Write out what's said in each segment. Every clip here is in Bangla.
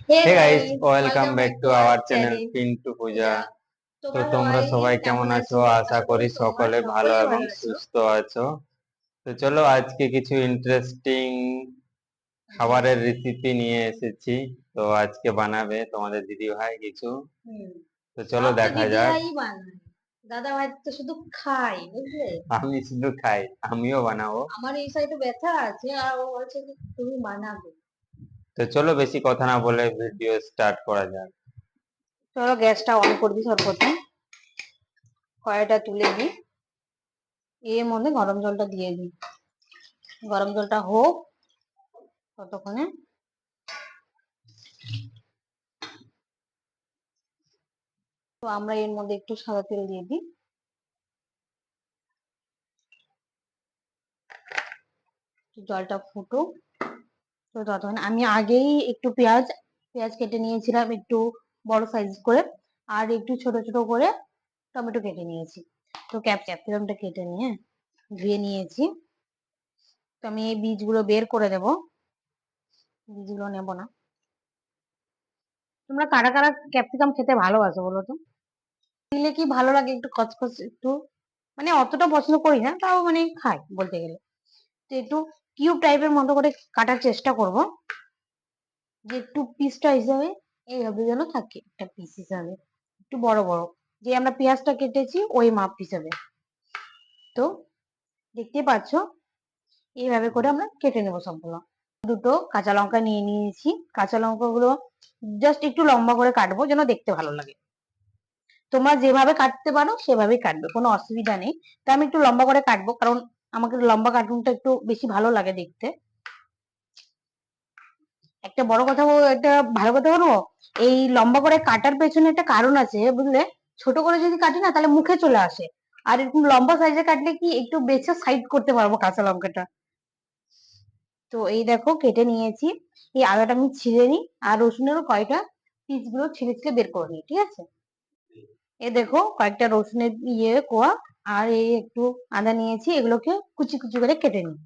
Hey guys, welcome welcome back back to to our our channel channel Pintu Puja. পূজা। তো তোমরা তোমরা সবাই সবাই কেমন কেমন আছো? আছো? আশা আশা করি করি তোমরা সকলে ভালো সকলেই এবং ভালো আছো। সুস্থ আছো। তো চলো আজকে কিছু ইন্টারেস্টিং খাবারের রেসিপি নিয়ে এসেছি। তো আজকে বানাবে তোমাদের দিদি ভাই কিছু। হুম, তো চলো সব তো দেখা দিদি যাক। ভাই বানায়, দাদা ভাই তো শুধু খাই, বুঝলে? আমি শুধু খাই, আমিও বানাবো। আমার এই সাইডে ব্যথা আছে আর ও বলছে যে তুমি বানাবে। তো চলো বেশি কথা না বলে ভিডিও স্টার্ট করা যাক। চলো গ্যাসটা অন করবি সর্বপ্রথম, কড়াইটা তুলে দিই, এর মধ্যে গরম জলটা দিয়ে দিই। গরম জলটা হোক ততক্ষণে তো আমরা এর মধ্যে একটু সাদা তেল দিয়ে দিই। জলটা ফুটো, তো ততক্ষণ আমি আগেই একটু পেঁয়াজ পেঁয়াজ কেটে নিয়েছিলাম একটু বড় সাইজ করে, আর একটু ছোট ছোট করে টমেটো কেটে নিয়েছি। তো ক্যাপসিকামটা কেটে নিয়ে ধুয়ে নিয়েছি। তো আমি এই বীজগুলো বের করে দেব, বীজগুলো নেব না। তোমরা কারা কারা ক্যাপসিকাম খেতে ভালোবাসো বলো তো? দিলে কি ভালো লাগে, একটু খচখচ একটু, মানে অতটা পছন্দ করি না, তাও মানে খাই বলতে গেলে। তো একটু কিউব টাইপের মতো করে কাটার চেষ্টা করব, যে একটু পিসটা হিসাবে এইভাবে যেন থাকে, একটা পিস হিসাবে একটু বড় বড়, যে আমরা পেঁয়াজটা কেটেছি ওই মাপ হিসাবে। তো দেখতে পাচ্ছ এইভাবে করে আমরা কেটে নেবো সবগুলো। দুটো কাঁচা লঙ্কা নিয়ে নিয়েছি, কাঁচা লঙ্কাগুলো জাস্ট একটু লম্বা করে কাটবো যেন দেখতে ভালো লাগে। তোমরা যেভাবে কাটতে পারো সেভাবেই কাটবে, কোনো অসুবিধা নেই। তো আমি একটু লম্বা করে কাটবো, কারণ আমাকে লম্বা কার্টুনটা একটু বেশি ভালো লাগে দেখতে। একটা বড় কথা একটা ভালো কথা বলবো, এই লম্বা করে কাটার পেছনে একটা কারণ আছে বুঝলে। ছোট করে যদি কাটি না তাহলে মুখে চলে আসে, আর এরকম লম্বা সাইজে কাটলে কি একটু বেছে সাইড করতে পারবো কাঁচা লঙ্কাটা। তো এই দেখো কেটে নিয়েছি, এই আদাটা আমি ছিঁড়ে নিই, আর রসুনেরও কয়টা পিস গুলো ছিঁড়ে ছিঁড়ে বের করে নিই, ঠিক আছে? এই দেখো কয়েকটা রসুনের কোয়া, আর এই একটু আদা নিয়েছি, এগুলোকে কুচি কুচি করে কেটে নিই।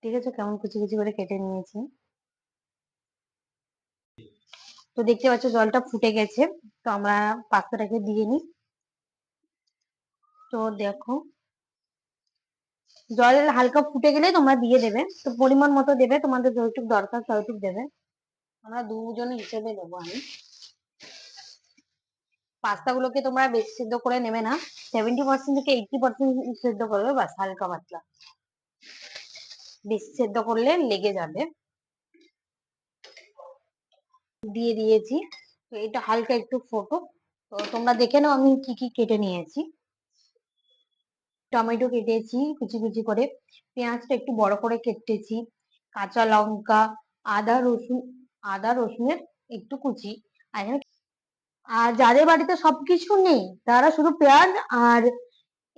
ঠিক আছে, কেমন কুচি কুচি করে কেটে নিয়েছি। তো দেখতে পাচ্ছ জলটা ফুটে গেছে, তো আমরা পাস্তাটাকে দিয়ে নিই। তো দেখো জল হালকা ফুটে গেলে তোমরা দিয়ে দেবে, তো পরিমাণ মতো দেবে, তোমাদের যতটুকু দরকার ততটুকু দেবে। আমরা দুজন হিসেবে দেবো আমি। পাস্তা গুলোকে তোমরা বেশি সিদ্ধ করে নেবে না, 70% থেকে 80% সিদ্ধ করবে, বাস হালকা পাতলা, বেশি সেদ্ধ করলে লেগে যাবে। দিয়ে দিয়েছি, তো এটা হালকা একটু ফোটো। তো তোমরা দেখে নাও আমি কি কি কেটে নিয়েছি। টমেটো কেটেছি কুচি কুচি করে, পেঁয়াজটা একটু বড় করে কেটেছি, কাঁচা লঙ্কা, আদা রসুন, আদা রসুনের একটু কুচি। আর আর যাদের বাড়িতে সবকিছু নেই তারা শুধু পেঁয়াজ আর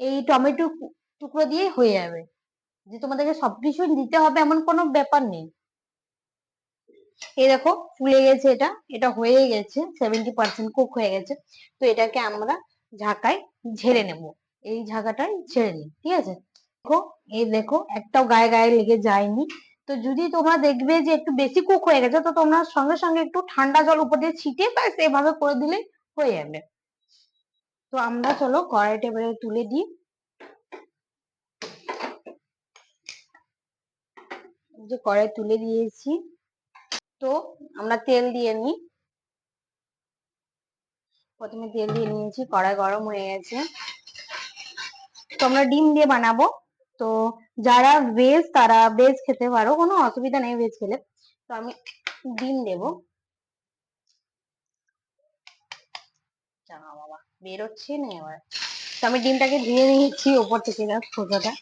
এই টমেটো টুকরো দিয়ে হয়ে যাবে, যে তোমাদেরকে সবকিছু দিতে হবে এমন কোনো ব্যাপার নেই। এই দেখো ফুলে গেছে, এটা এটা হয়ে গেছে, 70% কুক হয়ে গেছে। তো এটাকে আমরা ঝাঁকায় ঝেড়ে নেব, এই ঝাঁকাটাই ছেড়ে নিই, ঠিক আছে? দেখো, এই দেখো একটাও গায়ে গায়ে লেগে যায়নি। তো যদি তোমরা দেখবে যে একটু বেশি কুক হয়ে গেছে, তো তোমরা সঙ্গে সঙ্গে একটু ঠান্ডা জল উপর দিয়ে ছিটিয়ে ব্যাস এভাবে করে দিলে হয়ে যাবে। তো আমরা চলো কড়াইটা এবারে তুলে দিই। যে কড়াই তুলে দিয়েছি, তো আমরা তেল দিয়ে নিই। প্রথমে তেল দিয়ে নিয়েছি, কড়াই গরম হয়ে গেছে। তো আমরা ডিম দিয়ে বানাবো, তো যারা ভেজ তারা ভেজ খেতে পারো, কোনো অসুবিধা নেই ভেজ খেলে। তো আমি ডিম দেবো। জামা বাবা বেরোচ্ছে না এবার। তো আমি ডিমটাকে ধুয়ে নিয়েছি ওপর থেকে, যা খোসাটা।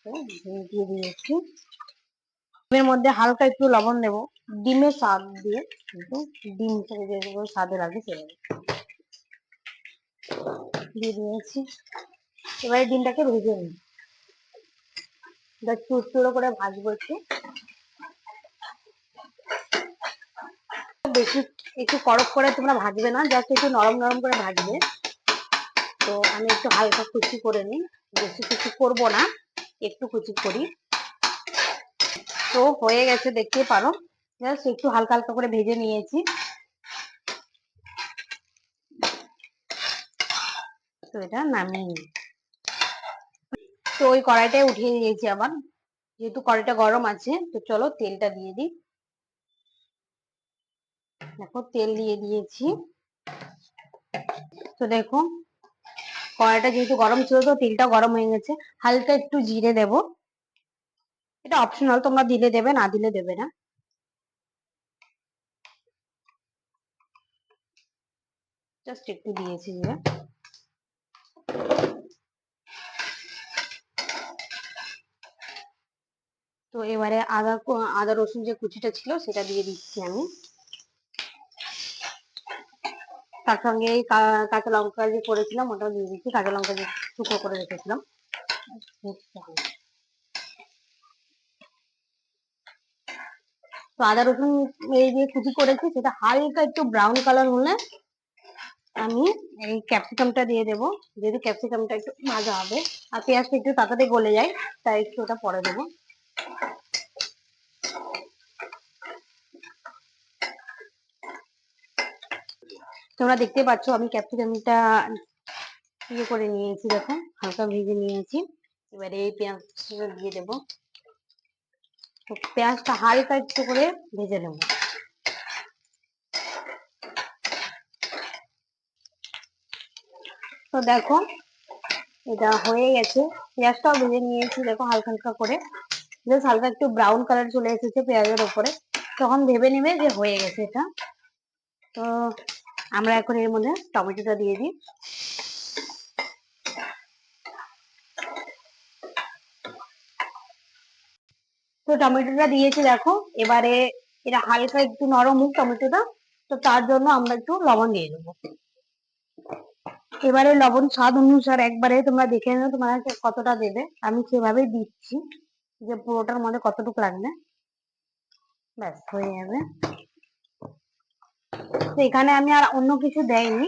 তো ডিম দিয়ে দিয়েছি, ডিমের মধ্যে হালকা একটু লবণ দেবো, ডিমের স্বাদ দিয়ে, কিন্তু ডিম হিসেবে যেগুলো স্বাদে লাগে সেগুলো দিয়ে দিয়েছি। এবারে ডিমটাকে ভেজে নিই। জাস্ট চুড়ো করে ভাজবো একটু, বেশি একটু কড়ক করে তোমরা ভাজবে না, জাস্ট একটু নরম নরম করে ভাজবে। তো আমি একটু হালকা কুচি করে নিই, বেশি কুচি করবো না, একটু কুচি করি। তো হয়ে গেছে দেখতে পারো, জাস্ট একটু হালকা হালকা করে ভেজে নিয়েছি। তো এটা নামিয়ে নিই। তো ওই কড়াইটাই উঠিয়ে দিয়েছি আবার, যেহেতু কড়াইটা গরম আছে। তো চলো তেলটা দিয়ে দিই। দেখো তেল দিয়ে দিয়েছি। তো দেখো কড়াইটা যেহেতু গরম ছিল, তো তেলটা গরম হয়ে গেছে। হালকা একটু জিরে দেব, এটা অপশনাল, তোমরা দিলে দেবে, না দিলে দেবে না। জাস্ট একটু দিয়েছি জিরে। তো এবারে আদা রসুন যে কুচিটা ছিল সেটা দিয়ে দিচ্ছি আমি। তার সঙ্গে এই কাঁচা লঙ্কা যে করেছিলাম ওটাও দিয়ে দিচ্ছি, কাঁচা লঙ্কা যে টুকরো করে রেখেছিলাম। তো আদা রসুন এই যে কুচি করেছি সেটা হালকা একটু ব্রাউন কালার হলে আমি এই ক্যাপসিকামটা দিয়ে দেবো, যেহেতু ক্যাপসিকামটা একটু ভাজা হবে। আর পেঁয়াজটা একটু তাড়াতাড়ি গলে যায়, তাই একটু ওটা পরে দেবো। তোমরা দেখতে পাচ্ছ আমি ক্যাপসিকামটা ইয়ে করে নিয়েছি, দেখো হালকা ভেজে নিয়েছি। এবারে এই পেঁয়াজটা দিয়ে দেবো। তো পেঁয়াজটা হালকা একটু করে ভেজে নেবো। তো দেখো এটা হয়ে গেছে, পেঁয়াজটাও ভেজে নিয়েছি দেখো হালকা হালকা করে, জাস্ট হালকা একটু ব্রাউন কালার চলে এসেছে পেঁয়াজের উপরে, তখন ভেবে নেবে যে হয়ে গেছে এটা। তো আমরা এখন এর মধ্যে টমেটোটা দিয়ে দিই। তো টমেটোটা দিয়েছি দেখো, এবারে এটা হালকা একটু নরম হোক টমেটোটা, তো তার জন্য আমরা একটু লবণ দিয়ে দেবো। এবারে লবণ স্বাদ অনুসার একবারে তোমরা দেখে নেবে তোমরা কতটা দেবে, আমি সেভাবেই দিচ্ছি যে পুরোটার মধ্যে কতটুকু লাগবে, ব্যাস হয়ে যাবে। তো এখানে আমি আর অন্য কিছু দেয়নি।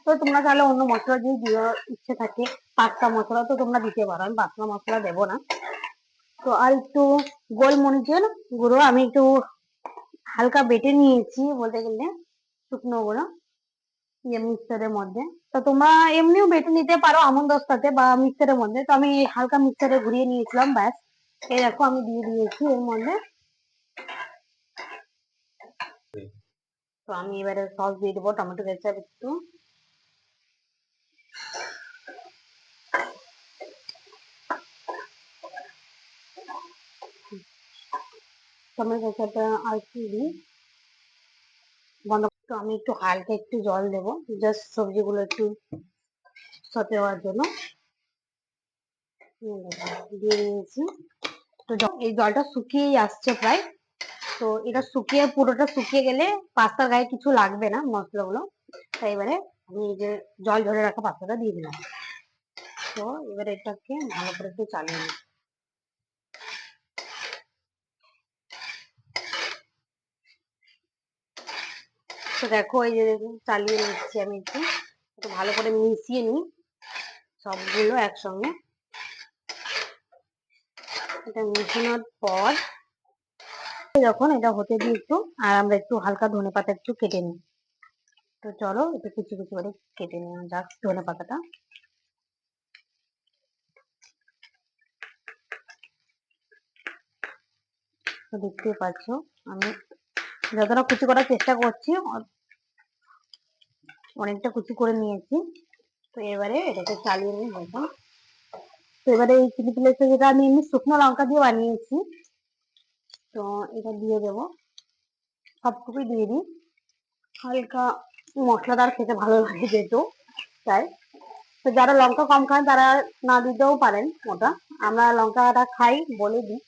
তো তোমরা তাহলে অন্য মশলা যদি দেওয়ার ইচ্ছে থাকে, পাস্তা মশলা তো তোমরা দিতে পারো, আমি পাস্তা মশলা দেবো না। তো আর একটু গোলমরিচের গুঁড়ো আমি একটু হালকা বেটে নিয়েছি বলতে গেলে, শুকনো গুঁড়ো ইয়ে মিক্সারের মধ্যে। তো তোমরা এমনিও বেটে নিতে পারো আমন দস্তাতে বা মিক্সারের মধ্যে, তো আমি হালকা মিক্সারে ঘুরিয়ে নিয়েছিলাম, ব্যাস। এই দেখো আমি দিয়ে দিয়েছি এর মধ্যে। তো আমি এবারে সস দিয়ে দেবো, টমেটো কেচাপ একটু। টমেটো কেচাপটা আর একটু দিই, বন্ধ। তো আমি একটু হালকা একটু জল দেবো, জাস্ট সবজিগুলো একটু সতে হওয়ার জন্য। দিয়ে দিয়েছি। তো এই জলটা শুকিয়েই আসছে প্রায়। তো এটা শুকিয়ে পুরোটা শুকিয়ে গেলে পাস্তার গায়ে কিছু লাগবে না মশলাগুলো। তাই এবারে আমি এই যে জল ঝরে রাখা পাস্তাটা দিয়ে দিলাম। তো এবারে এটাকে ভালো করে একটু চালিয়ে নিই। তো দেখো এই যে চালিয়ে নিচ্ছি আমি একটু, একটু ভালো করে মিশিয়ে নিই সবগুলো একসঙ্গে। এটা মিশানোর পর যখন এটা হতে দিই একটু, আর আমরা একটু হালকা ধনেপাতা একটু কেটে নিই। তো চলো একটু কুচি কুচি করে কেটে নেওয়া যাক ধনেপাতাটা। তো দেখতেই পাচ্ছ আমি যতটা কুচি করার চেষ্টা করছি, অনেকটা কুচি করে নিয়েছি। তো এবারে এটাকে চালিয়ে নিই দেখো। তো এবারে এই চিলি প্লেটটা যেটা আমি এমনি শুকনো লঙ্কা দিয়ে বানিয়েছি, তো এটা দিয়ে দেবো, সবটুকুই দিয়ে দিই। হালকা মশলাদার খেতে ভালো লাগে যেহেতু, তাই। তো যারা লঙ্কা কম খান তারা না দিতেও পারেন ওটা, আমরা লঙ্কাটা খাই বলে দিই।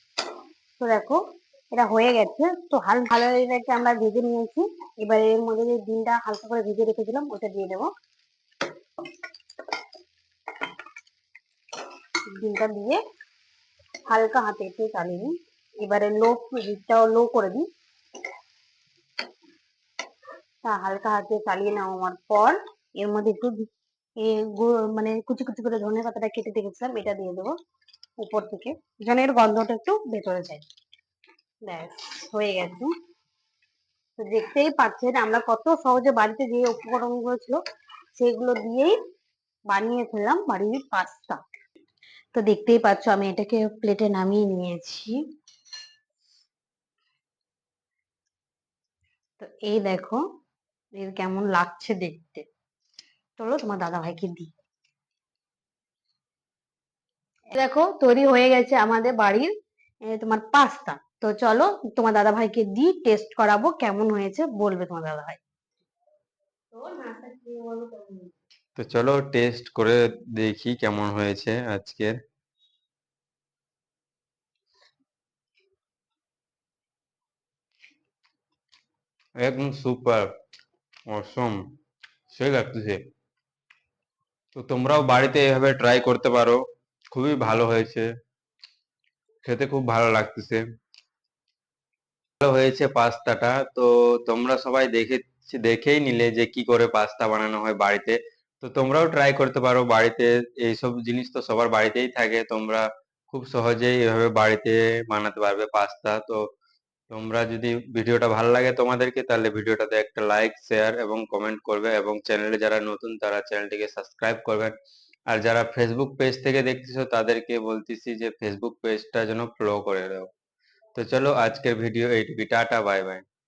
তো দেখো এটা হয়ে গেছে। তো ভালো এটাকে আমরা ভেজে নিয়েছি। এবারে এর মধ্যে যে ডিমটা হালকা করে ভেজে রেখেছিলাম ওটা দিয়ে দেবো। ডিমটা দিয়ে হালকা হাতে একটু চালিয়ে নিই। এবারে হিটটাও লো করে দিই। তা হালকা হাতে চালিয়ে নেওয়ার পর এর মধ্যে একটু মানে কুচি কুচি করে ধনে পাতাটা কেটে রেখেছিলাম, এটা দিয়ে দেবো উপর থেকে, যেন এর গন্ধটা একটু ভেতরে যায়। ব্যাস, হয়ে গেছে। তো দেখতেই পাচ্ছেন আমরা কত সহজে বাড়িতে যে উপকরণগুলো ছিল সেগুলো দিয়েই বানিয়ে ফেললাম বাড়ির পাস্তা। তো দেখতেই পাচ্ছ আমি এটাকে প্লেটে নামিয়ে নিয়েছি। তো এই দেখো এর কেমন লাগছে দেখতে। চলো তোমার দাদা ভাইকে দিই। দেখো তৈরি হয়ে গেছে আমাদের বাড়ির তোমার পাস্তা। তো চলো তোমার দাদা ভাইকে দিই, টেস্ট করাবো কেমন হয়েছে বলবে তোমার দাদা ভাই। তো নাস্তা খেয়ে বলো কেমন হয়েছে। তো চলো টেস্ট করে দেখি কেমন হয়েছে আজকের। একদম সুপার, অসম, সেই লাগতেছে। তো তোমরাও বাড়িতে এভাবে ট্রাই করতে পারো, খুবই ভালো হয়েছে, খেতে খুব ভালো লাগতেছে। ভালো হয়েছে পাস্তাটা। তো তোমরা সবাই দেখেই নিলে যে কি করে পাস্তা বানানো হয় বাড়িতে। তো তোমরাও ট্রাই করতে পারো বাড়িতে। এইসব জিনিস তো সবার বাড়িতেই থাকে, তোমরা খুব সহজেই এভাবে বাড়িতে বানাতে পারবে পাস্তা। তো তোমরা যদি ভিডিওটা ভালো লাগে তোমাদেরকে, তাহলে ভিডিওটাতে একটা লাইক, শেয়ার এবং কমেন্ট করবে, এবং চ্যানেলে যারা নতুন তারা চ্যানেলটিকে সাবস্ক্রাইব করবেন। আর যারা ফেসবুক পেজ থেকে দেখতেছো তাদেরকে বলতেছি যে ফেসবুক পেজটা যেন ফলো করে দাও। তো চলো আজকের ভিডিও এইটুকুই, টাটা, বাই বাই।